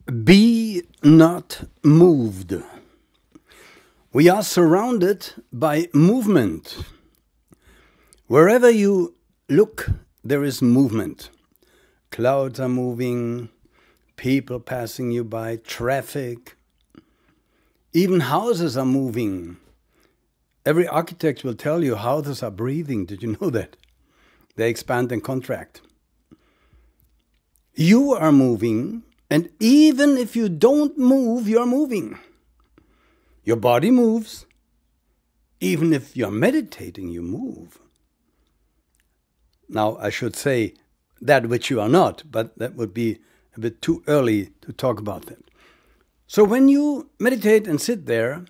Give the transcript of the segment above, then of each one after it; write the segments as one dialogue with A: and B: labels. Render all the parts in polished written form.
A: Be not moved. We are surrounded by movement. Wherever you look, there is movement. Clouds are moving, people passing you by, traffic. Even houses are moving. Every architect will tell you houses are breathing. Did you know that? They expand and contract. You are moving, and even if you don't move, you're moving. Your body moves. Even if you're meditating, you move. Now, I should say that which you are not, but that would be a bit too early to talk about that. So when you meditate and sit there,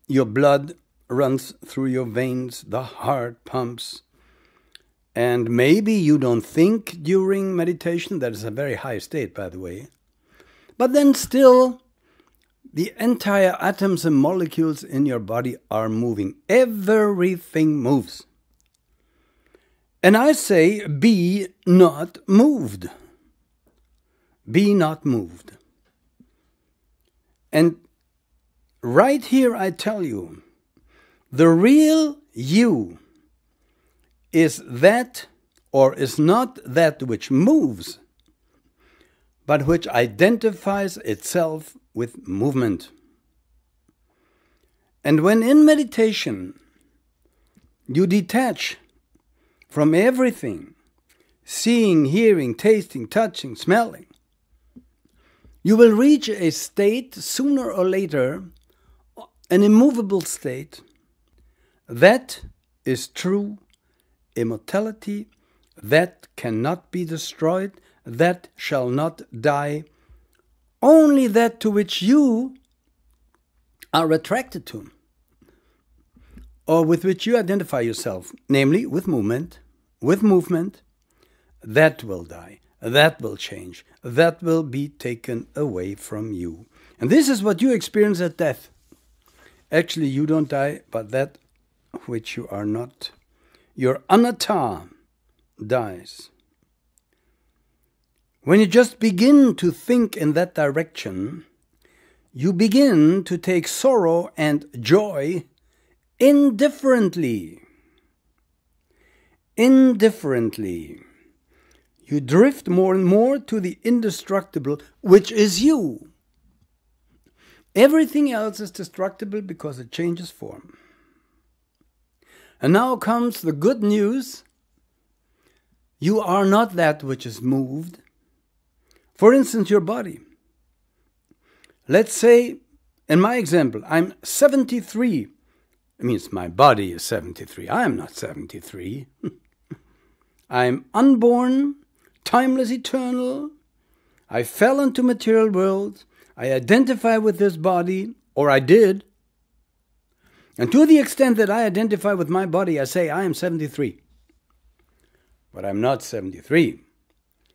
A: your blood runs through your veins, the heart pumps, and maybe you don't think during meditation. That is a very high state, by the way. But then still, the entire atoms and molecules in your body are moving. Everything moves. And I say, be not moved. Be not moved. And right here I tell you, the real you is that, or is not that which moves, but which identifies itself with movement. And when in meditation you detach from everything, seeing, hearing, tasting, touching, smelling, you will reach a state sooner or later, an immovable state, that is true immortality, that cannot be destroyed, that shall not die, only that to which you are attracted to, or with which you identify yourself, namely with movement, that will die, that will change, that will be taken away from you. And this is what you experience at death. Actually, you don't die, but that which you are not, your anatta, dies. When you just begin to think in that direction, you begin to take sorrow and joy indifferently. Indifferently. You drift more and more to the indestructible, which is you. Everything else is destructible because it changes form. And now comes the good news. You are not that which is moved. For instance, your body. Let's say, in my example, I'm 73. It means my body is 73. I am not 73. I'm unborn, timeless, eternal. I fell into material world. I identify with this body, or I did. And to the extent that I identify with my body, I say I am 73. But I'm not 73.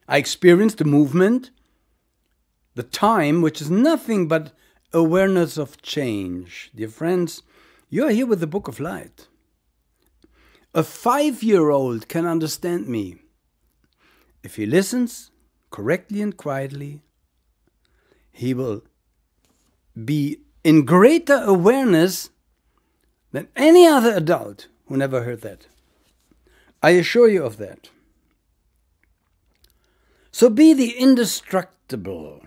A: I experience the movement, the time, which is nothing but awareness of change. Dear friends, you're here with the Book of Light. A 5-year-old can understand me if he listens correctly and quietly. He will be in greater awareness than any other adult who never heard that. I assure you of that. So be the indestructible.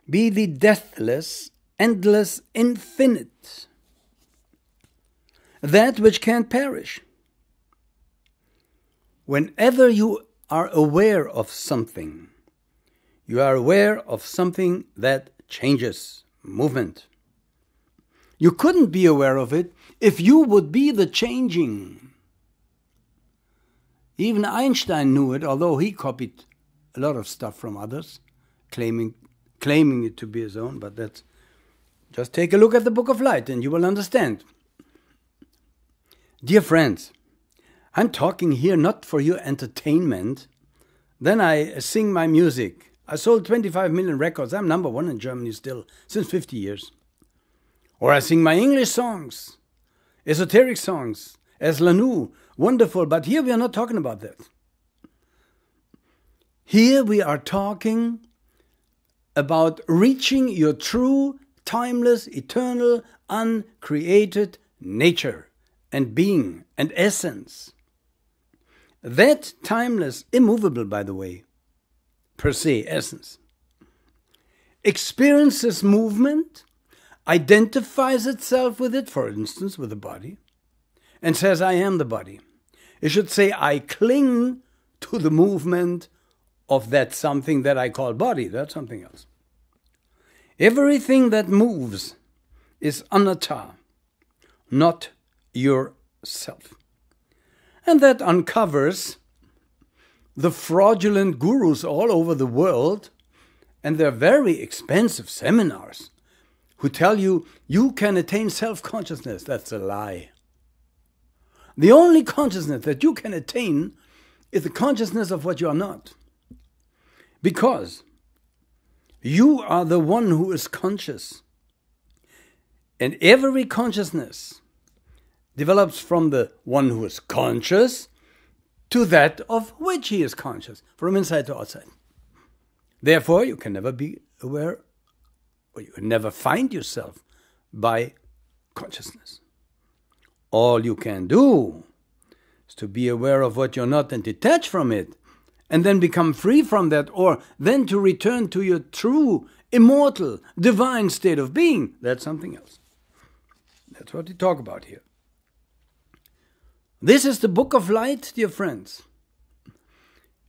A: Be the deathless, endless, infinite. That which can't perish. Whenever you are aware of something, you are aware of something that changes, movement. You couldn't be aware of it if you would be the changing. Even Einstein knew it, although he copied a lot of stuff from others, claiming it to be his own, but that's just take a look at the Book of Light and you will understand. Dear friends, I'm talking here not for your entertainment. Then I sing my music. I sold 25 million records. I'm number 1 in Germany still, since 50 years. Or I sing my English songs, esoteric songs, as Lanoo, wonderful. But here we are not talking about that. Here we are talking about reaching your true, timeless, eternal, uncreated nature and being and essence. That timeless, immovable, by the way, per se, essence, experiences movement, identifies itself with it, for instance, with the body, and says, I am the body. It should say, I cling to the movement of that something that I call body. That's something else. Everything that moves is anatta, not yourself. And that uncovers the fraudulent gurus all over the world and their very expensive seminars who tell you you can attain self-consciousness. That's a lie. The only consciousness that you can attain is the consciousness of what you are not. Because you are the one who is conscious. And every consciousness develops from the one who is conscious to that of which he is conscious, from inside to outside. Therefore, you can never be aware, or you can never find yourself by consciousness. All you can do is to be aware of what you're not and detach from it, and then become free from that, or then to return to your true, immortal, divine state of being. That's something else. That's what we talk about here. This is the Book of Light, dear friends.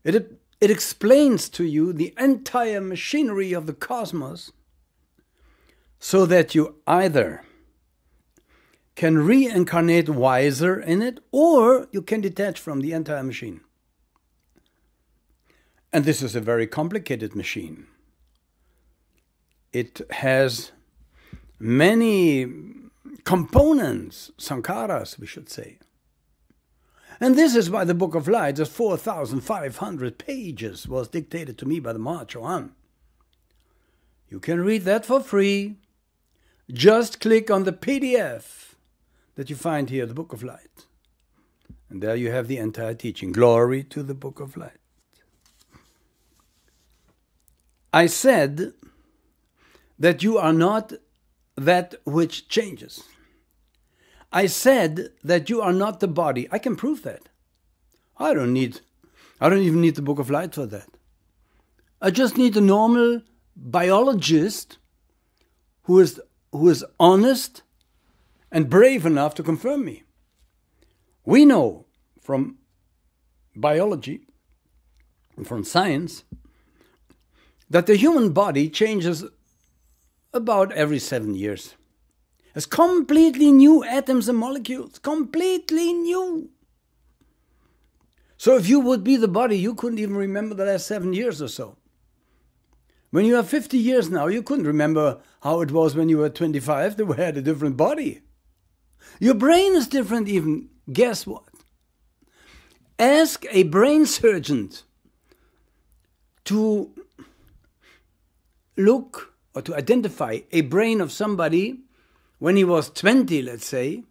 A: It explains to you the entire machinery of the cosmos so that you either can reincarnate wiser in it, or you can detach from the entire machine. And this is a very complicated machine. It has many components, sankharas, we should say. And this is why the Book of Light, just 4,500 pages, was dictated to me by the Mahacho Han. You can read that for free. Just click on the PDF that you find here, the Book of Light. And there you have the entire teaching. Glory to the Book of Light. I said that you are not that which changes. I said that you are not the body. I can prove that. I don't even need the Book of Light for that. I just need a normal biologist who is honest and brave enough to confirm me. We know from biology and from science that the human body changes about every 7 years. It's completely new atoms and molecules. Completely new. So if you would be the body, you couldn't even remember the last 7 years or so. When you have 50 years now, you couldn't remember how it was when you were 25. You had a different body. Your brain is different even. Guess what? Ask a brain surgeon to look or to identify a brain of somebody when he was 20, let's say,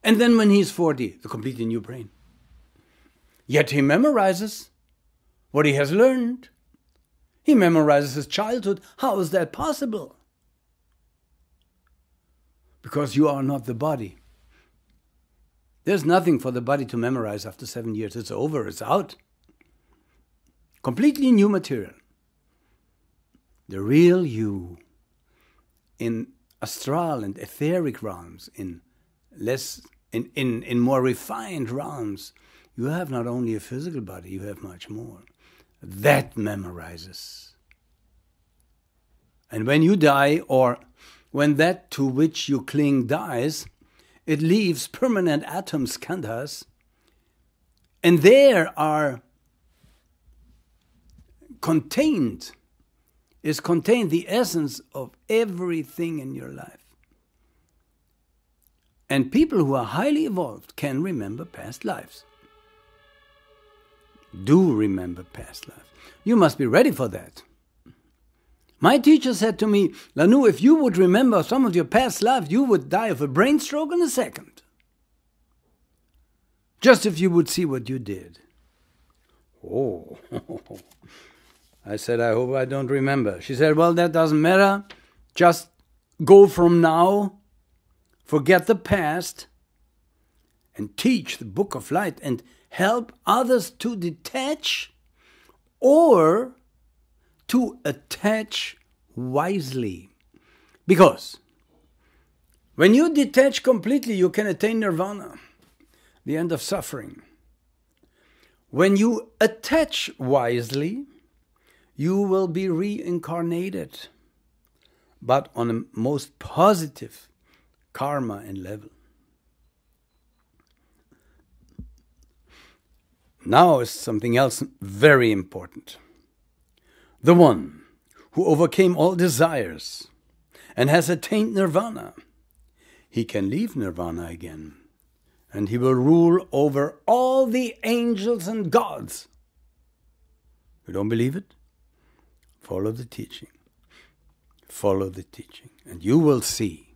A: and then when he's 40, a completely new brain. Yet he memorizes what he has learned. He memorizes his childhood. How is that possible? Because you are not the body. There's nothing for the body to memorize after 7 years. It's over, it's out. Completely new material. The real you in astral and etheric realms, in more refined realms, you have not only a physical body, you have much more. That memorizes. And when you die, or when that to which you cling dies, it leaves permanent atoms, khandhas, and there is contained the essence of everything in your life. And people who are highly evolved can remember past lives. Do remember past lives. You must be ready for that. My teacher said to me, Lanoo, if you would remember some of your past lives, you would die of a brain stroke in a second. Just if you would see what you did. Oh, I said, I hope I don't remember. She said, well, that doesn't matter. Just go from now, forget the past, and teach the Book of Light and help others to detach or to attach wisely. Because when you detach completely, you can attain nirvana, the end of suffering. When you attach wisely, you will be reincarnated, but on a most positive karma and level. Now is something else very important. The one who overcame all desires and has attained nirvana, he can leave nirvana again, and he will rule over all the angels and gods. You don't believe it? Follow the teaching. Follow the teaching, and you will see.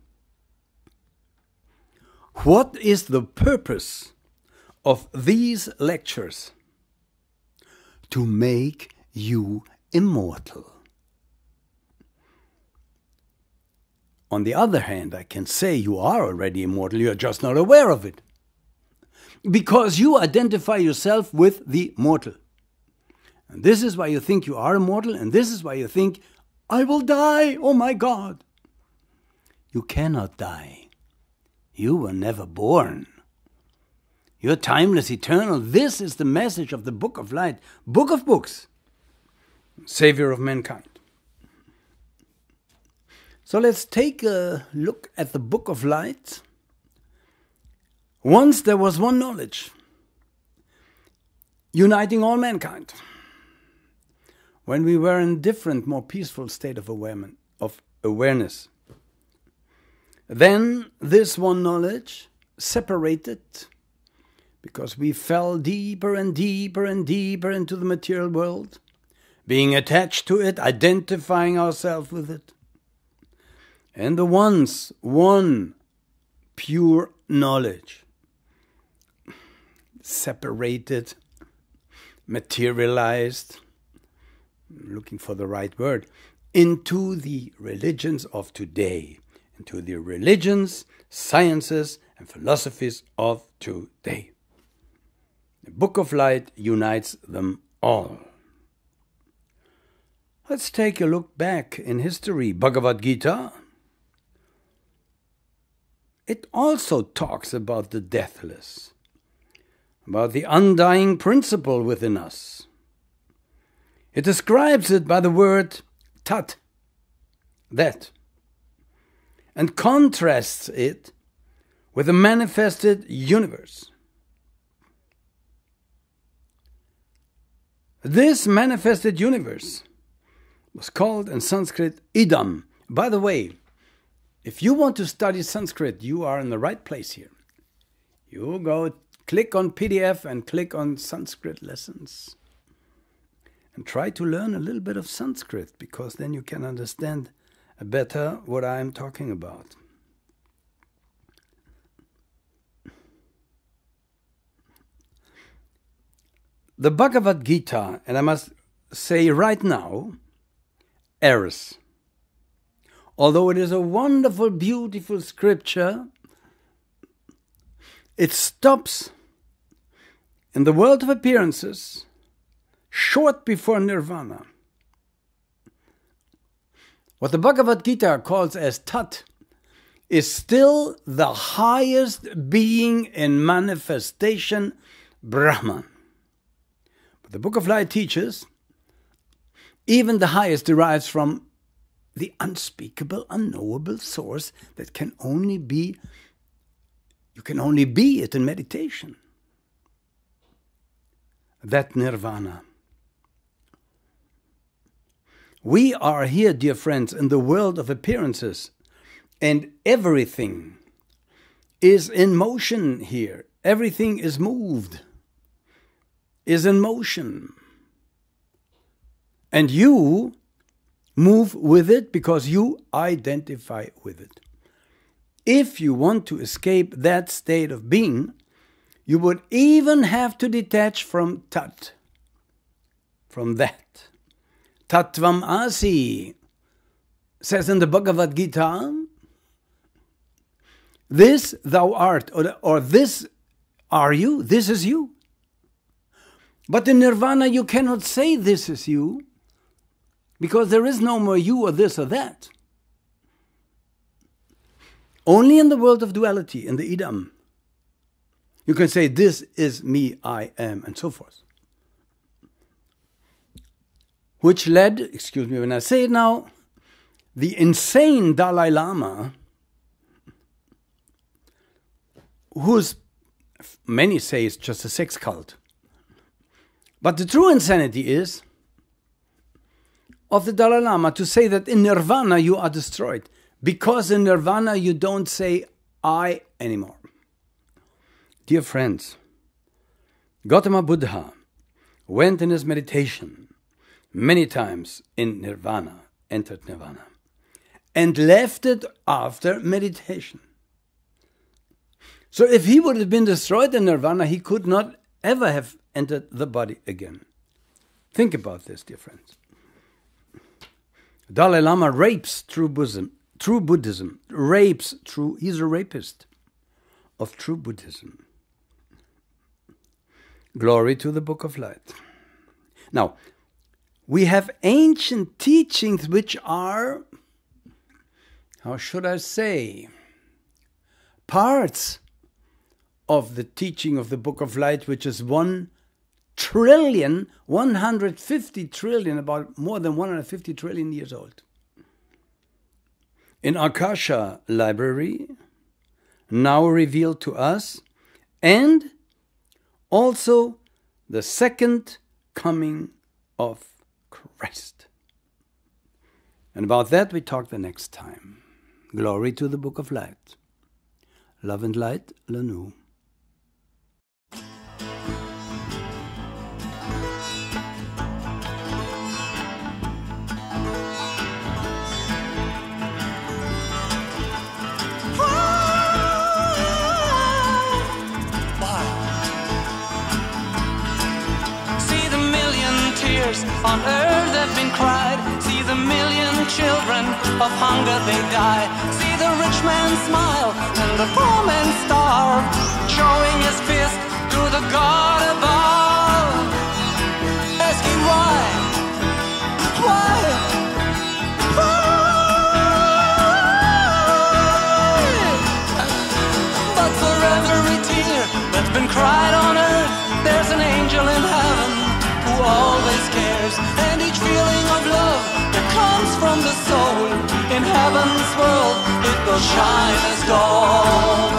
A: What is the purpose of these lectures? To make you immortal. On the other hand, I can say you are already immortal, you are just not aware of it. Because you identify yourself with the mortal. And this is why you think you are immortal, and this is why you think, I will die, oh my God. You cannot die. You were never born. You're timeless, eternal. This is the message of the Book of Light, Book of Books, Savior of mankind. So let's take a look at the Book of Light. Once there was one knowledge, uniting all mankind. When we were in a different, more peaceful state of awareness. Then this one knowledge separated, because we fell deeper and deeper and deeper into the material world, being attached to it, identifying ourselves with it. And the once one pure knowledge separated, materialized, looking for the right word, into the religions of today, into the religions, sciences, and philosophies of today. The Book of Light unites them all. Let's take a look back in history. Bhagavad Gita. It also talks about the deathless, about the undying principle within us. It describes it by the word tat, that, and contrasts it with the manifested universe. This manifested universe was called in Sanskrit idam. By the way, if you want to study Sanskrit, you are in the right place here. You go click on PDF and click on Sanskrit lessons. And try to learn a little bit of Sanskrit, because then you can understand better what I'm talking about. The Bhagavad Gita, and I must say right now, errs. Although it is a wonderful, beautiful scripture, it stops in the world of appearances short before nirvana. What the Bhagavad Gita calls as Tat is still the highest being in manifestation, Brahman. But the Book of Light teaches even the highest derives from the unspeakable, unknowable source that can only be, you can only be it in meditation. That nirvana. We are here, dear friends, in the world of appearances, and everything is in motion here. Everything is moved, is in motion. And you move with it because you identify with it. If you want to escape that state of being, you would even have to detach from tat, from that, Tattvam Asi says in the Bhagavad Gita, this thou art, or this are you, this is you. But in Nirvana you cannot say this is you, because there is no more you or this or that. Only in the world of duality, in the Idam, you can say this is me, I am, and so forth. Which led, excuse me when I say it now, the insane Dalai Lama, who's, many say it's just a sex cult. But the true insanity is of the Dalai Lama to say that in Nirvana you are destroyed, because in Nirvana you don't say I anymore. Dear friends, Gautama Buddha went in his meditation many times in Nirvana, entered Nirvana, and left it after meditation. So if he would have been destroyed in Nirvana, he could not ever have entered the body again. Think about this, dear friends. Dalai Lama rapes true Buddhism, he's a rapist of true Buddhism. Glory to the Book of Light. Now, we have ancient teachings which are, how should I say, parts of the teaching of the Book of Light, which is 150 trillion, about more than 150 trillion years old. In Akasha library, now revealed to us, and also the second coming of Christ. And about that we talk the next time. Glory to the Book of Light. Love and light, Lanoo.
B: On earth have been cried. See the million children of hunger they die. See the rich man smile and the poor man starve, showing his fist to the God above, asking why? But for every tear that's been cried on earth, there's an angel in heaven who always cares, and each feeling of love that comes from the soul in heaven's world, it will shine as gold.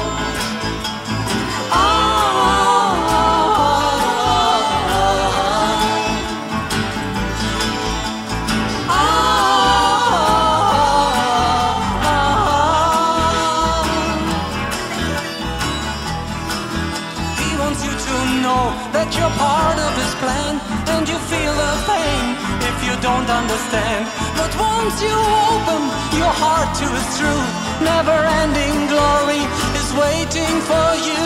B: He wants you to know that you're part of his plan, and you feel the pain if you don't understand. But once you open your heart to his truth, never-ending glory is waiting for you.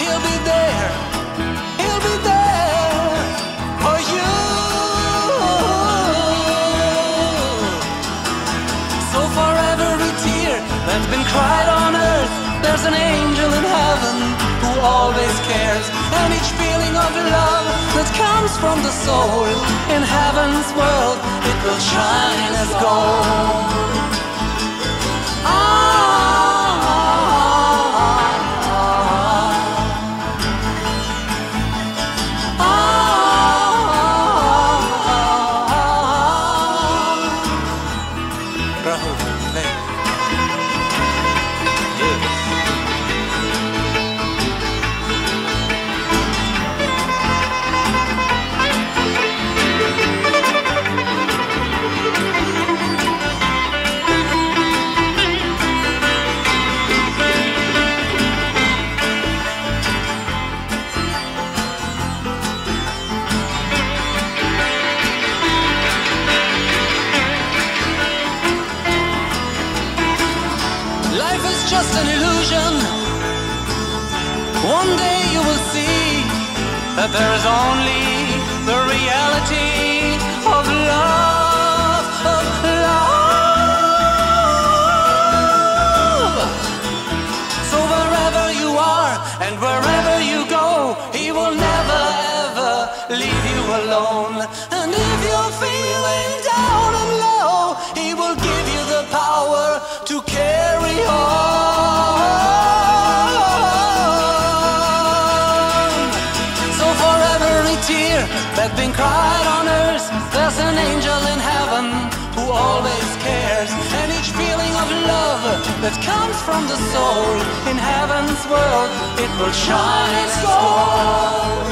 B: He'll be there for you. So for every tear that's been cried on earth, there's an angel in heaven who always cares, and each feeling of love that comes from the soul in heaven's world, it will shine as gold. Just an illusion. One day you will see that there is only the reality love, of love. So wherever you are and wherever you go, He will never ever leave you alone. And if you're feeling down and low, He will give you the power to carry on. So for every tear that's been cried on earth, there's an angel in heaven who always cares. And each feeling of love that comes from the soul in heaven's world, it will shine as gold.